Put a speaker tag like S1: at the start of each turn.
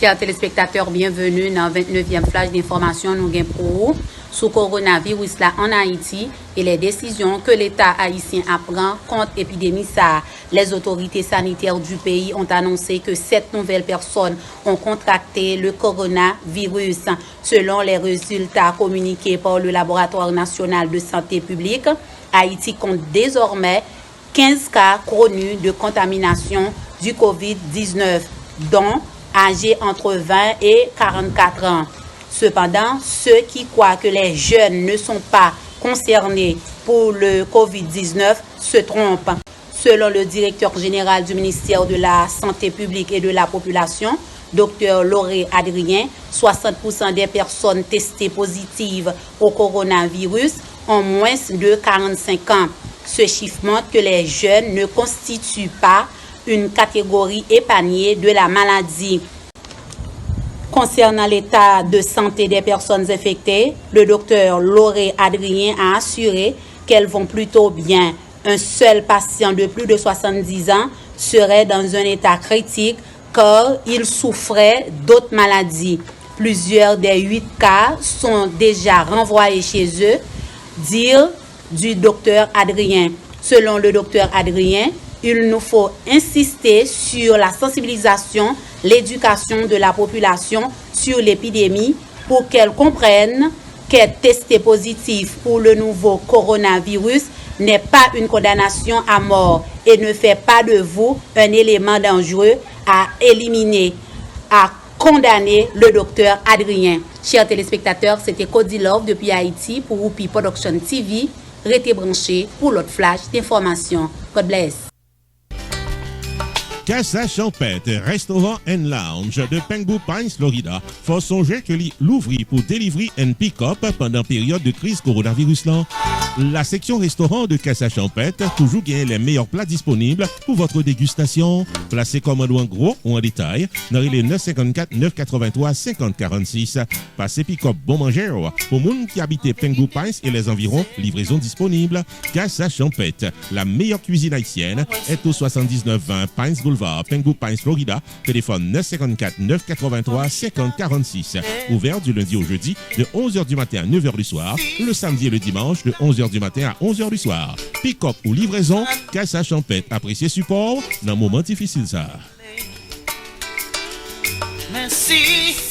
S1: Chers téléspectateurs, bienvenue dans le 29e flash d'information nous gain pour sous coronavirus là en Haïti et les décisions que l'État haïtien prend contre l'épidémie ça. Les autorités sanitaires du pays ont annoncé que 7 nouvelles personnes ont contracté le coronavirus. Selon les résultats communiqués par le Laboratoire national de santé publique, Haïti compte désormais 15 cas connus de contamination du COVID-19, dont âgés entre 20 et 44 ans. Cependant, ceux qui croient que les jeunes ne sont pas concernés pour le COVID-19 se trompent. Selon le directeur général du ministère de la Santé publique et de la Population, Dr Lauré Adrien, 60% des personnes testées positives au coronavirus ont moins de 45 ans. Ce chiffre montre que les jeunes ne constituent pas une catégorie épargnée de la maladie. Concernant l'état de santé des personnes infectées, le docteur Lauré Adrien a assuré qu'elles vont plutôt bien. Un seul patient de plus de 70 ans serait dans un état critique car il souffrait d'autres maladies. Plusieurs des 8 cas sont déjà renvoyés chez eux, dire du docteur Adrien. Selon le docteur Adrien, il nous faut insister sur la sensibilisation, l'éducation de la population sur l'épidémie pour qu'elle comprenne qu'être testé positif pour le nouveau coronavirus n'est pas une condamnation à mort et ne fait pas de vous un élément dangereux à éliminer, à condamner le docteur Adrien. Chers téléspectateurs, c'était Cody Love depuis Haïti pour Whoopi Production TV. Restez branchés pour l'autre flash d'information. God bless.
S2: Casa Champette, restaurant and lounge de Pengu Pines, Florida, faut songer que l'ouvrir pour delivery and pick-up pendant période de crise coronavirus là. La section restaurant de Casa Champette toujours gagne les meilleurs plats disponibles pour votre dégustation. Placez commande en gros ou en détail dans les 954 983 5046. Passez pick-up bon manger pour monde qui habite Pengu Pines et les environs, livraison disponible. Casa Champette, la meilleure cuisine haïtienne, est au 7920 Pines Boulevard, Pengu Pines, Florida. Téléphone 954 983 5046. Ouvert du lundi au jeudi de 11h du matin à 9h du soir. Le samedi et le dimanche de 11h du matin à 11h du soir. Pick-up ou livraison, Casa Champette. Appréciez support dans un moment difficile ça.
S3: Merci.